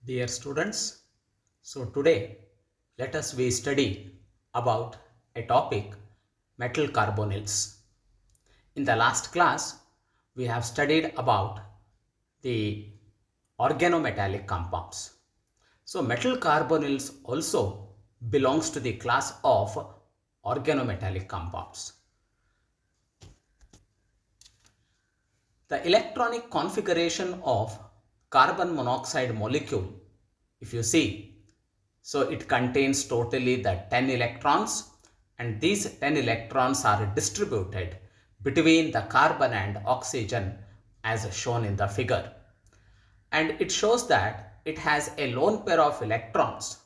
Dear students, so today let us we study about a topic metal carbonyls. In the last class, we have studied about the organometallic compounds. So metal carbonyls also belongs to the class of organometallic compounds. The electronic configuration of carbon monoxide molecule, if you see, so it contains totally the 10 electrons, and these 10 electrons are distributed between the carbon and oxygen as shown in the figure. And it shows that it has a lone pair of electrons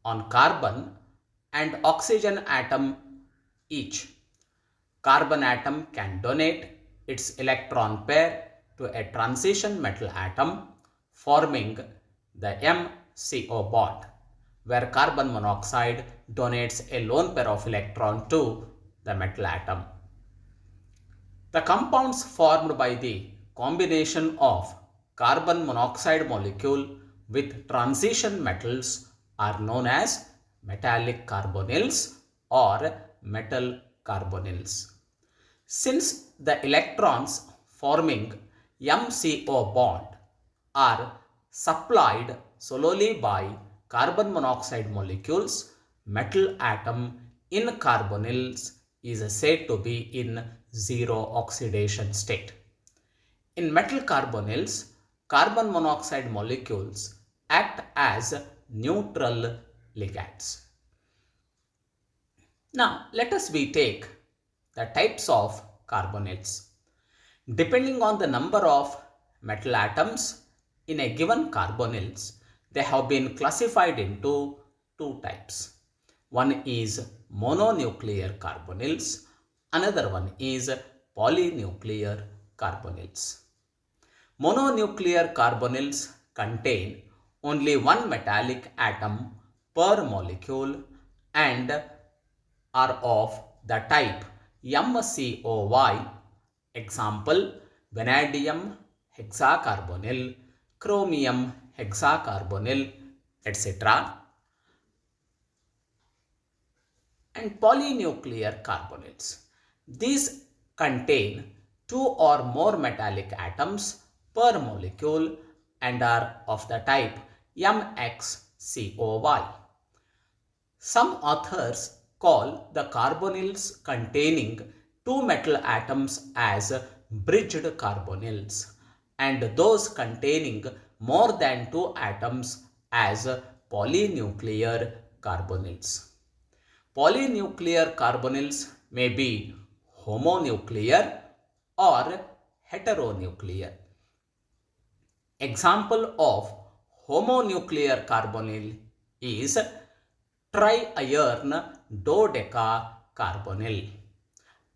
on carbon and oxygen atom each. Carbon atom can donate its electron pair to a transition metal atom, forming the MCO bond, where carbon monoxide donates a lone pair of electron to the metal atom. The compounds formed by the combination of carbon monoxide molecule with transition metals are known as metallic carbonyls or metal carbonyls. Since the electrons forming MCO bond are supplied solely by carbon monoxide molecules, metal atom in carbonyls is said to be in zero oxidation state. In metal carbonyls, carbon monoxide molecules act as neutral ligands. Now, let us take the types of carbonyls. Depending on the number of metal atoms in a given carbonyls, they have been classified into two types. One is mononuclear carbonyls, another one is polynuclear carbonyls. Mononuclear carbonyls contain only one metallic atom per molecule and are of the type MCOY. Example: vanadium hexacarbonyl, chromium hexacarbonyl, etc. And polynuclear carbonyls. These contain two or more metallic atoms per molecule and are of the type MXCOY. Some authors call the carbonyls containing two metal atoms as bridged carbonyls and those containing more than two atoms as polynuclear carbonyls. Polynuclear carbonyls may be homonuclear or heteronuclear. Example of homonuclear carbonyl is tri-iron dodecacarbonyl,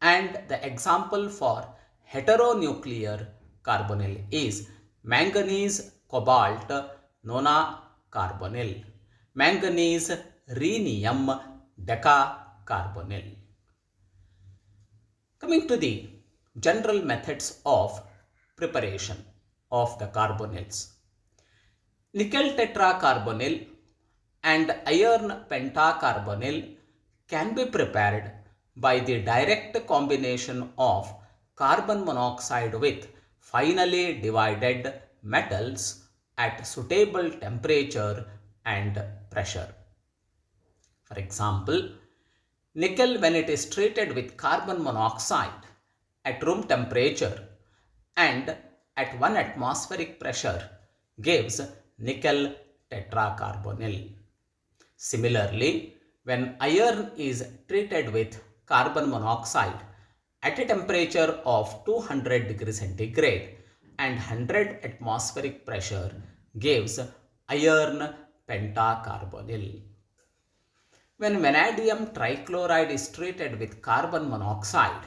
and the example for heteronuclear carbonyl is manganese cobalt nonacarbonyl, manganese rhenium decacarbonyl. Coming to the general methods of preparation of the carbonyls. Nickel tetracarbonyl and iron pentacarbonyl can be prepared by the direct combination of carbon monoxide with finely divided metals at suitable temperature and pressure. For example, nickel, when it is treated with carbon monoxide at room temperature and at 1 atmospheric pressure, gives nickel tetracarbonyl. Similarly, when iron is treated with carbon monoxide at a temperature of 200 degrees centigrade and 100 atmospheric pressure, gives iron pentacarbonyl. When vanadium trichloride is treated with carbon monoxide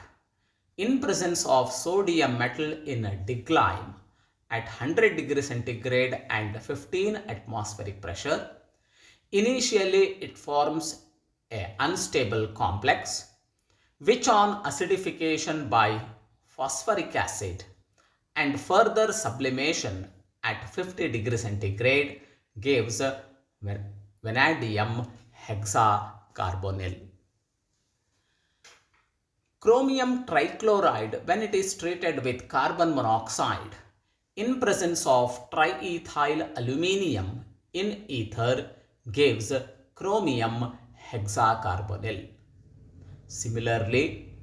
in presence of sodium metal in decline at 100 degrees centigrade and 15 atmospheric pressure, initially it forms an unstable complex which on acidification by phosphoric acid and further sublimation at 50 degrees centigrade gives vanadium hexacarbonyl. Chromium trichloride, when it is treated with carbon monoxide in presence of triethyl aluminium in ether, gives chromium hexacarbonyl. Similarly,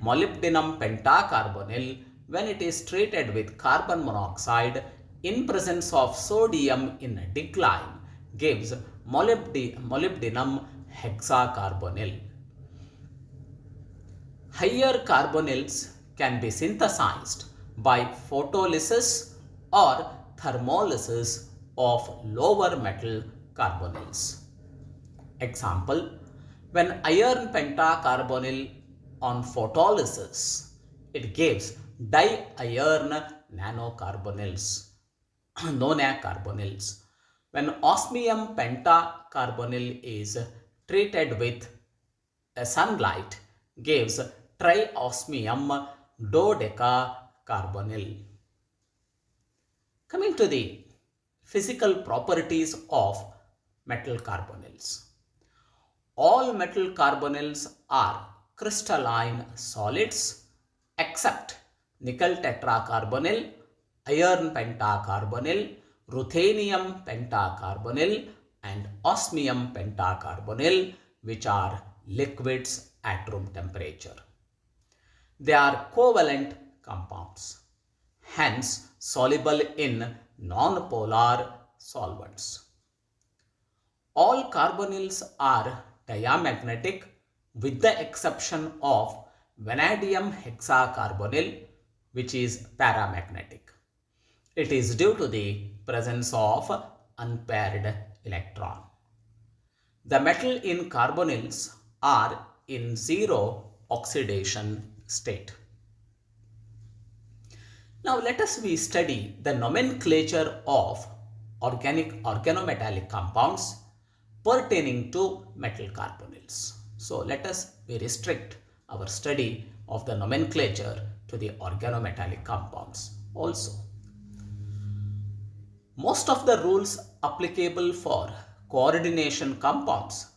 molybdenum pentacarbonyl, when it is treated with carbon monoxide in presence of sodium in decline, gives molybdenum hexacarbonyl. Higher carbonyls can be synthesized by photolysis or thermolysis of lower metal carbonyls. Example, when iron pentacarbonyl on photolysis, it gives di-iron nanocarbonyls, nonacarbonyls. When osmium pentacarbonyl is treated with a sunlight, gives triosmium dodecacarbonyl. Coming to the physical properties of metal carbonyls. All metal carbonyls are crystalline solids except nickel tetracarbonyl, iron pentacarbonyl, ruthenium pentacarbonyl and osmium pentacarbonyl, which are liquids at room temperature. They are covalent compounds, hence soluble in nonpolar solvents. All carbonyls are diamagnetic with the exception of vanadium hexacarbonyl, which is paramagnetic. It is due to the presence of unpaired electron. The metal in carbonyls are in zero oxidation state. Now let us study the nomenclature of organic organometallic compounds pertaining to metal carbonyls. So let us restrict our study of the nomenclature to the organometallic compounds also. Most of the rules applicable for coordination compounds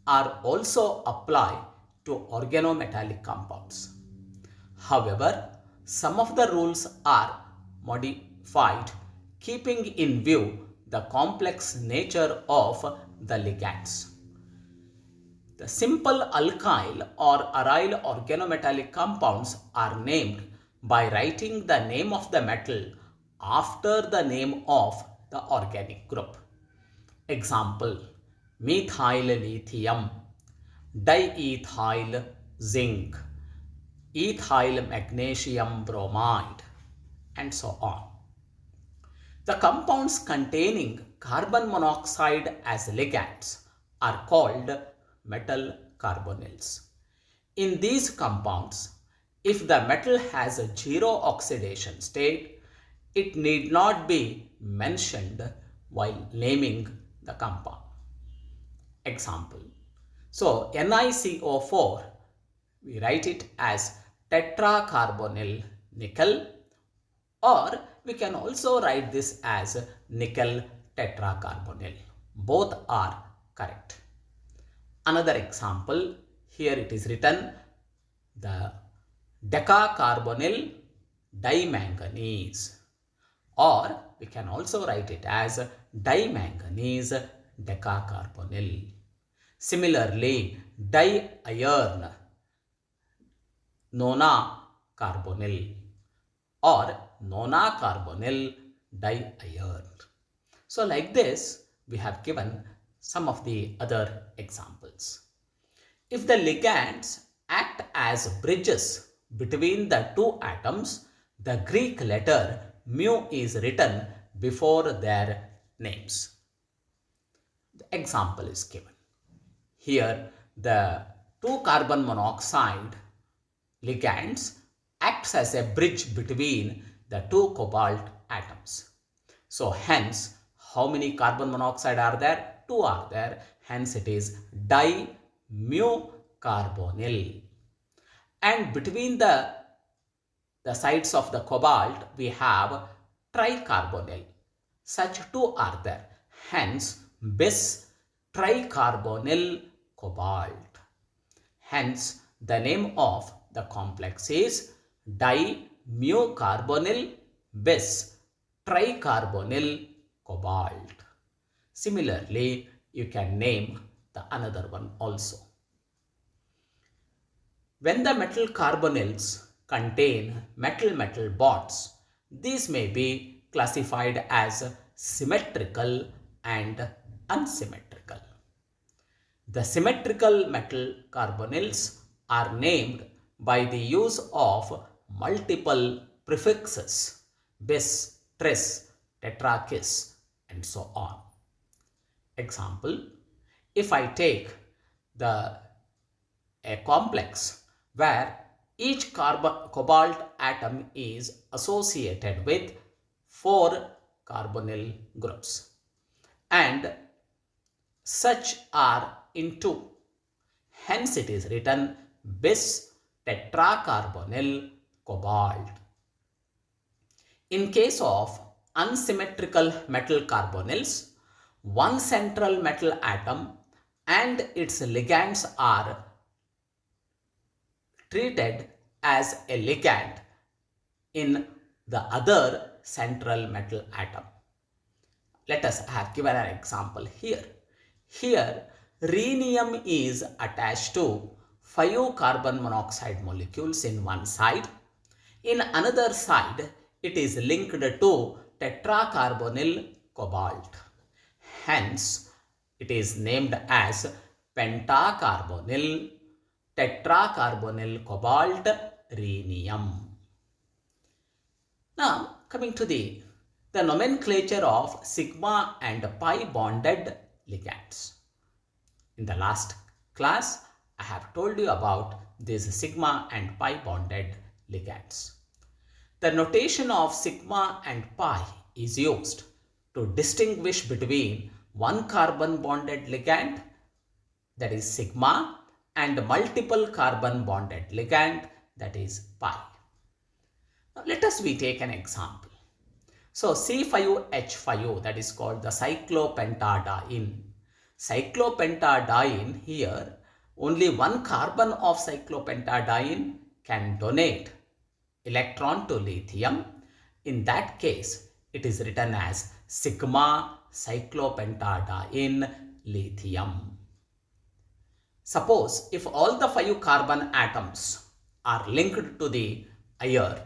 are also applied to organometallic compounds. However, some of the rules are modified keeping in view the complex nature of the ligands. The simple alkyl or aryl organometallic compounds are named by writing the name of the metal after the name of the organic group. Example, methyl lithium, diethyl zinc, ethyl magnesium bromide, and so on. The compounds containing carbon monoxide as ligands are called metal carbonyls. In these compounds, if the metal has a zero oxidation state, it need not be mentioned while naming the compound. Example, so NiCO4, we write it as tetracarbonyl nickel, or we can also write this as nickel tetracarbonyl. Both are correct. Another example, here it is written the decacarbonyl dimanganese, or we can also write it as dimanganese decacarbonyl. Similarly, di-iron nonacarbonyl or nonacarbonyl di-iron. So like this, we have given some of the other examples. If the ligands act as bridges between the two atoms, the Greek letter mu is written before their names. The example is given. Here, the 2 carbon monoxide ligands acts as a bridge between the 2 cobalt atoms. So hence, how many carbon monoxide are there? 2 are there. Hence it is dimu-carbonyl. And between the sides of the cobalt, we have tricarbonyl. Such 2 are there. hence bis tricarbonyl cobalt. Hence the name of the complex is dimucarbonyl bis tricarbonyl cobalt. Similarly, you can name the another one also. When the metal carbonyls contain metal-metal bonds, these may be classified as symmetrical and unsymmetrical. The symmetrical metal carbonyls are named by the use of multiple prefixes bis, tris, tetrakis, and so on. Example, if I take a complex where each cobalt atom is associated with 4 carbonyl groups and such are in 2. Hence it is written bis tetracarbonyl cobalt. In case of unsymmetrical metal carbonyls, one central metal atom and its ligands are treated as a ligand in the other central metal atom. Let us have given an example here. Here, rhenium is attached to 5 carbon monoxide molecules in one side. In another side, it is linked to tetracarbonyl cobalt. Hence, it is named as pentacarbonyl tetracarbonyl cobalt rhenium. Now, coming to the nomenclature of sigma and pi bonded ligands. In the last class, I have told you about these sigma and pi bonded ligands. The notation of sigma and pi is used to distinguish between one carbon bonded ligand, that is sigma, and multiple carbon bonded ligand, that is pi. Now let us take an example. So C5H5O, that is called the cyclopentadiene. Cyclopentadiene, here only one carbon of cyclopentadiene can donate electron to lithium. In that case, it is written as sigma cyclopentadiene lithium. Suppose if all the 5 carbon atoms are linked to the iron,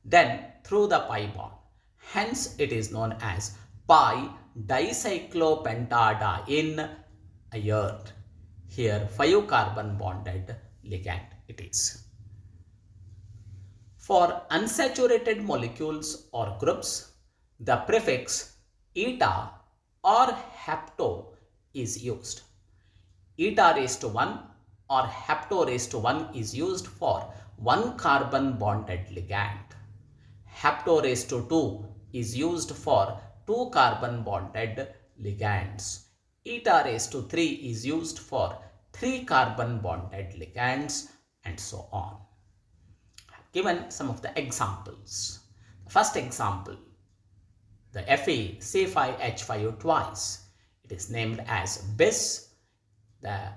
then through the pi bond. Hence, it is known as pi dicyclopentadiene iron. Here, 5 carbon bonded ligand it is. For unsaturated molecules or groups, the prefix eta or hapto is used. Eta raised to 1 or hapto raised to 1 is used for 1 carbon bonded ligand. Hapto raised to 2 is used for 2 carbon bonded ligands. Eta raised to 3 is used for 3 carbon bonded ligands, and so on. I have given some of the examples. The first example, the Fe C5H5O twice. It is named as bis the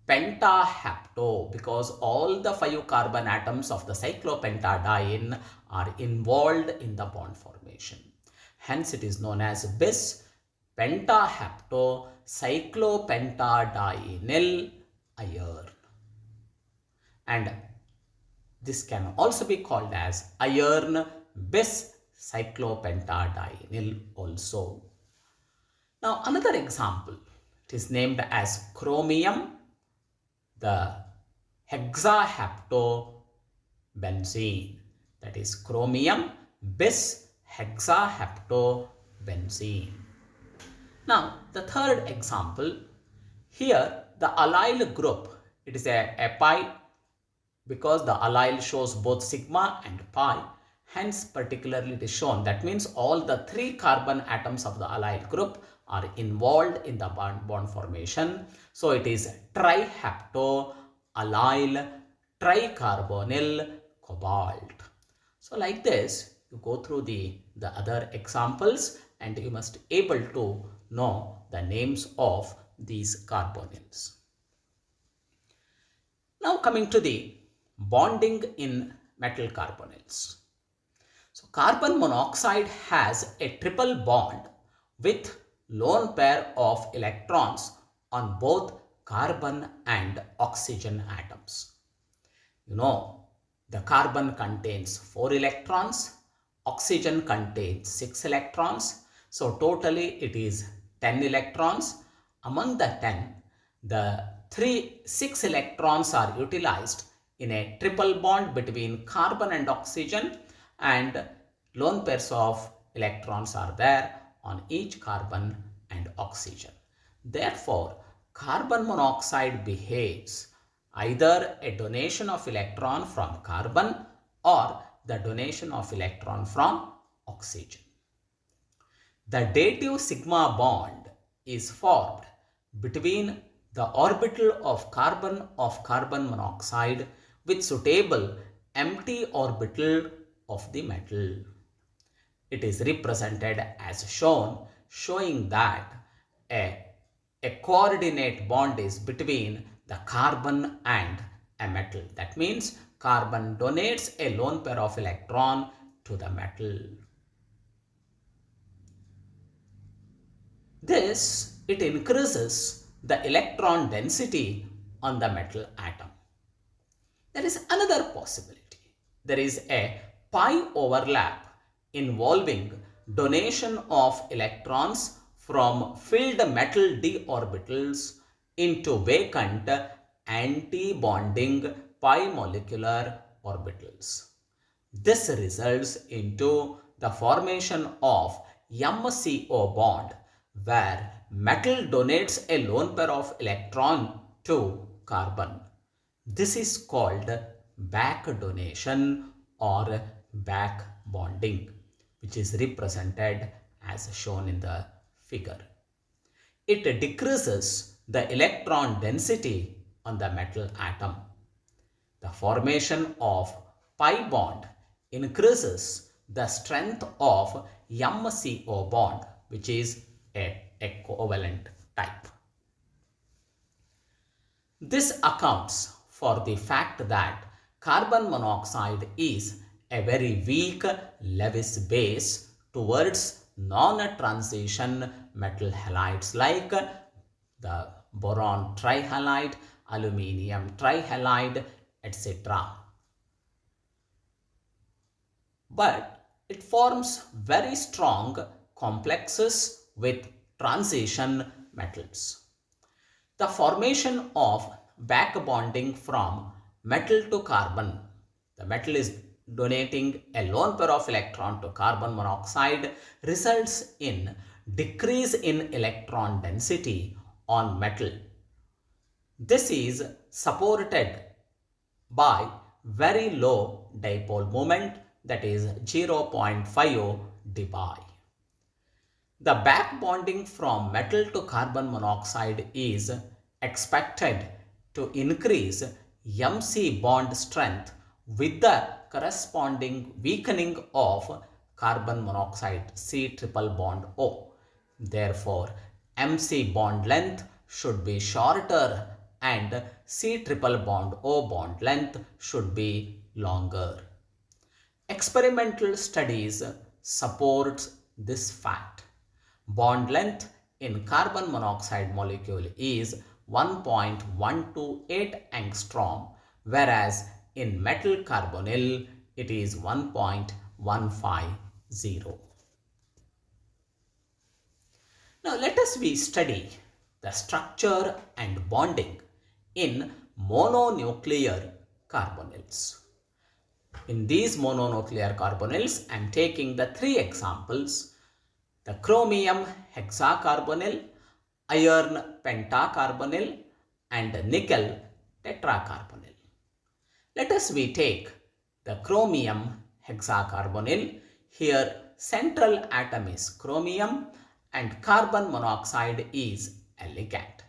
pentahapto because all the 5 carbon atoms of the cyclopentadiene are involved in the bond formation. Hence, it is known as bis pentahapto cyclopentadienyl iron. And this can also be called as iron bis cyclopentadienyl also. Now, another example. It is named as chromium, the hexahaptobenzene. That is chromium bis hexahaptobenzene. Now, the third example. Here, the allyl group, it is a pi because the allyl shows both sigma and pi. Hence, particularly it is shown. That means all the 3 carbon atoms of the allyl group are involved in the bond formation. So it is trihapto allyl tricarbonyl cobalt. So like this, you go through the other examples and you must able to know the names of these carbonyls. Now coming to the bonding in metal carbonyls. So carbon monoxide has a triple bond with lone pair of electrons on both carbon and oxygen atoms. You know, the carbon contains 4 electrons, oxygen contains 6 electrons. So totally it is 10 electrons. Among the 10, the 6 electrons are utilized in a triple bond between carbon and oxygen, and lone pairs of electrons are there on each carbon and oxygen. Therefore, carbon monoxide behaves either a donation of electron from carbon or the donation of electron from oxygen. The dative sigma bond is formed between the orbital of carbon monoxide with suitable empty orbital of the metal. It is represented as shown, showing that a coordinate bond is between the carbon and a metal. That means carbon donates a lone pair of electron to the metal. It increases the electron density on the metal atom. There is another possibility. There is a pi overlap involving donation of electrons from filled metal d orbitals into vacant anti-bonding pi molecular orbitals. This results into the formation of MCO bond, where metal donates a lone pair of electron to carbon. This is called back donation or back bonding, which is represented as shown in the figure. It decreases the electron density on the metal atom. The formation of pi bond increases the strength of MCO bond, which is a covalent type. This accounts for the fact that carbon monoxide is a very weak Lewis base towards non-transition metal halides like the boron trihalide, aluminium trihalide, etc. But it forms very strong complexes with transition metals. The formation of back bonding from metal to carbon, the metal is donating a lone pair of electron to carbon monoxide, results in decrease in electron density on metal. This is supported by very low dipole moment, that is 0.50 dBi. The back bonding from metal to carbon monoxide is expected to increase MC bond strength with the corresponding weakening of carbon monoxide C triple bond O. Therefore, MC bond length should be shorter and C triple bond O bond length should be longer. Experimental studies support this fact. Bond length in carbon monoxide molecule is 1.128 angstrom, whereas in metal carbonyl it is 1.150. Now let us study the structure and bonding in mononuclear carbonyls. In these mononuclear carbonyls, I am taking the 3 examples: the chromium hexacarbonyl, iron pentacarbonyl, and nickel tetracarbonyl. Let us take the chromium hexacarbonyl. Here central atom is chromium and carbon monoxide is a ligand.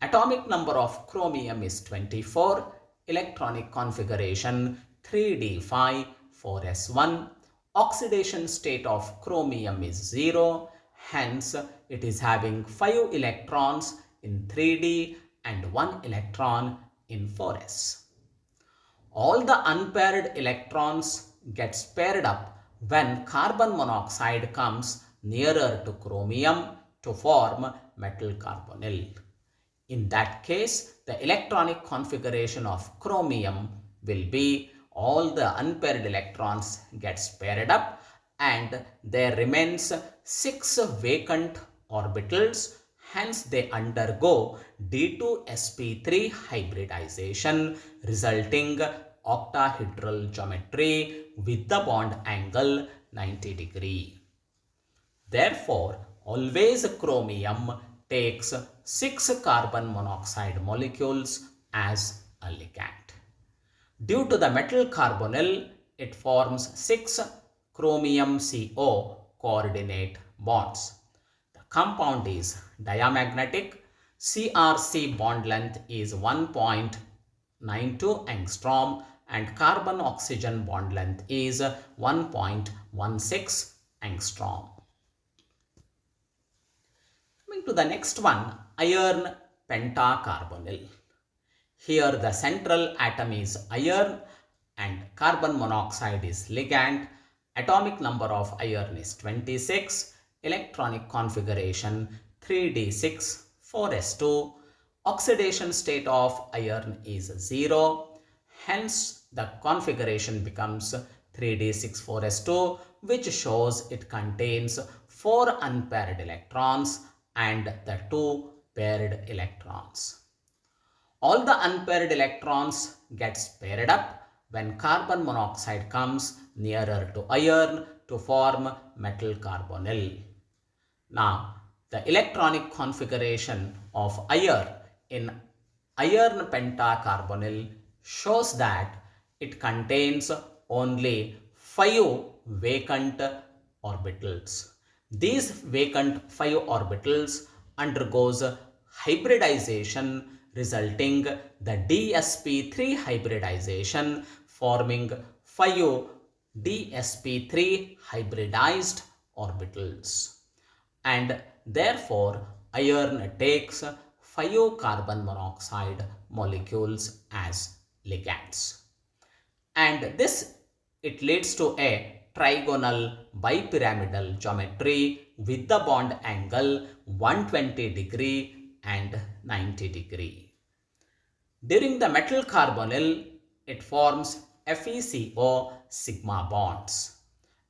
Atomic number of chromium is 24, electronic configuration 3d5 4s1. Oxidation state of chromium is 0, Hence, it is having 5 electrons in 3d and 1 electron in 4s. All the unpaired electrons gets paired up when carbon monoxide comes nearer to chromium to form metal carbonyl. In that case, the electronic configuration of chromium will be all the unpaired electrons gets paired up and there remains 6 vacant orbitals. Hence, they undergo D2sp3 hybridization resulting octahedral geometry with the bond angle 90 degree. Therefore, always chromium takes 6 carbon monoxide molecules as a ligand. Due to the metal carbonyl, it forms 6 chromium CO coordinate bonds. The compound is diamagnetic. CRC bond length is 1.92 angstrom and carbon oxygen bond length is 1.16 angstrom. Coming to the next one, iron pentacarbonyl. Here the central atom is iron and carbon monoxide is ligand. Atomic number of iron is 26. Electronic configuration 3d6 4s2. Oxidation state of iron is 0. Hence the configuration becomes 3d6 4s2, which shows it contains 4 unpaired electrons and the 2 paired electrons. All the unpaired electrons gets paired up when carbon monoxide comes nearer to iron to form metal carbonyl. Now, the electronic configuration of iron in iron pentacarbonyl shows that it contains only 5 vacant orbitals. These vacant 5 orbitals undergoes hybridization resulting the dsp3 hybridization forming 5 dsp3 hybridized orbitals and therefore iron takes 5 carbon monoxide molecules as ligands. And this it leads to a trigonal bipyramidal geometry with the bond angle 120 degree and 90 degree. During the metal carbonyl, it forms FeCO sigma bonds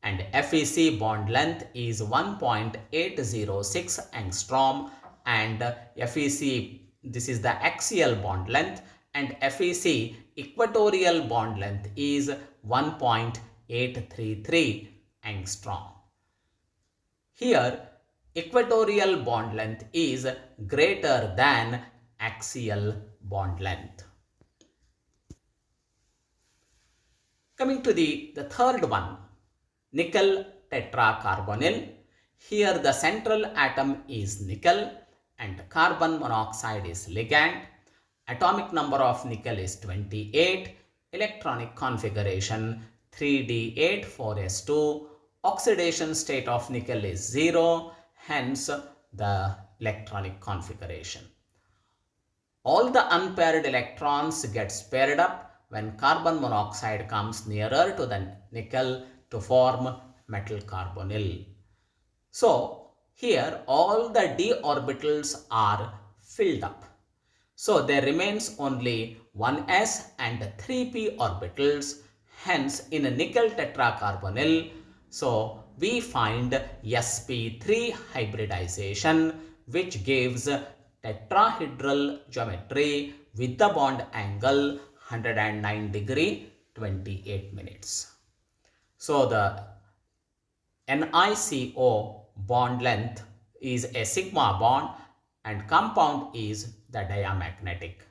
and FeC bond length is 1.806 angstrom and FeC, this is the axial bond length, and FeC equatorial bond length is 1.833 angstrom. Here, equatorial bond length is greater than axial bond length. Coming to the third one, nickel tetracarbonyl. Here the central atom is nickel and carbon monoxide is ligand. Atomic number of nickel is 28. Electronic configuration 3d8 4s2. Oxidation state of nickel is 0. Hence the electronic configuration. All the unpaired electrons gets paired up when carbon monoxide comes nearer to the nickel to form metal carbonyl. So here all the d orbitals are filled up. So there remains only 1s and 3p orbitals. Hence in a nickel tetracarbonyl, so we find sp3 hybridization which gives tetrahedral geometry with the bond angle 109 degree 28 minutes. So the NiCO bond length is a sigma bond and compound is the diamagnetic.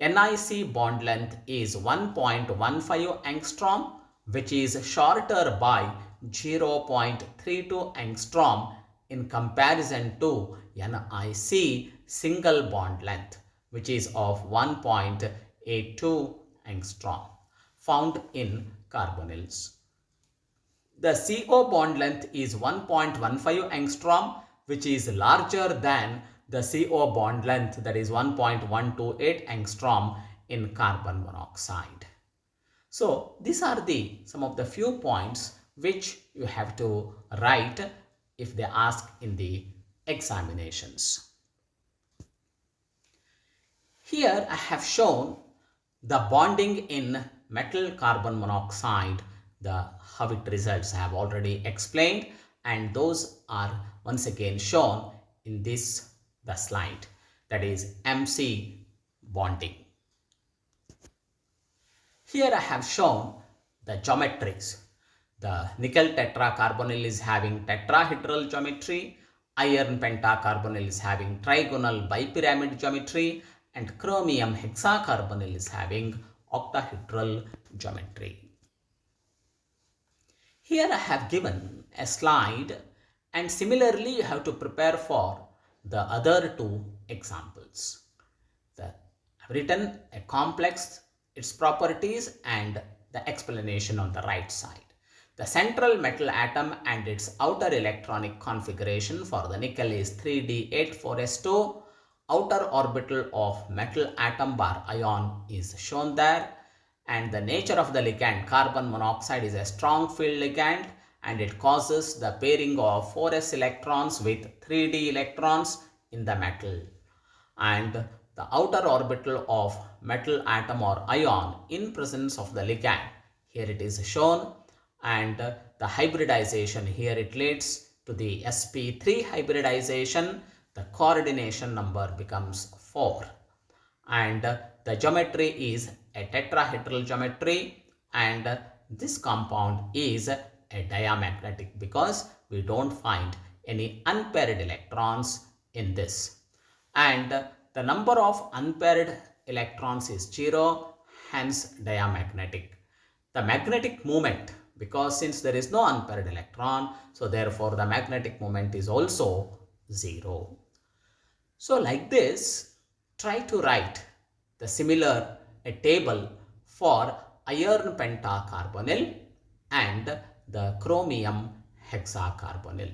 NiC bond length is 1.15 angstrom which is shorter by 0.32 angstrom in comparison to NiC single bond length which is of 1.82 angstrom found in carbonyls. The CO bond length is 1.15 angstrom which is larger than the CO bond length, that is 1.128 angstrom in carbon monoxide. So these are some of the few points which you have to write if they ask in the examinations. Here I have shown the bonding in metal carbon monoxide, how it results I have already explained, and those are once again shown in the slide, that is MC bonding. Here I have shown the geometries. The nickel tetracarbonyl is having tetrahedral geometry, iron pentacarbonyl is having trigonal bipyramid geometry, and chromium hexacarbonyl is having octahedral geometry. Here I have given a slide, and similarly you have to prepare for the other two examples. I have written a complex, its properties, and the explanation on the right side. The central metal atom and its outer electronic configuration for the nickel is 3d84s2. Outer orbital of metal atom bar ion is shown there, and the nature of the ligand, carbon monoxide, is a strong field ligand, and it causes the pairing of 4s electrons with 3d electrons in the metal. And the outer orbital of metal atom or ion in presence of the ligand, here it is shown, and the hybridization, here it leads to the sp3 hybridization. The coordination number becomes 4, and the geometry is a tetrahedral geometry, and this compound is a diamagnetic because we don't find any unpaired electrons in this, and the number of unpaired electrons is 0, hence diamagnetic. The magnetic moment, because since there is no unpaired electron, so therefore the magnetic moment is also 0. So like this, try to write the similar table for iron pentacarbonyl and the chromium hexacarbonyl.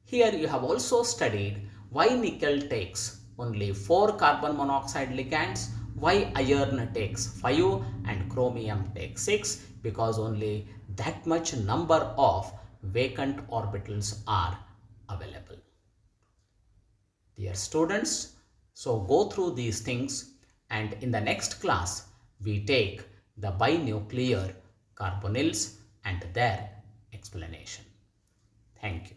Here you have also studied why nickel takes only 4 carbon monoxide ligands, why iron takes 5 and chromium takes 6, because only that much number of vacant orbitals are available. Dear students, so go through these things, and in the next class we take the binuclear carbonyls and their explanation. Thank you.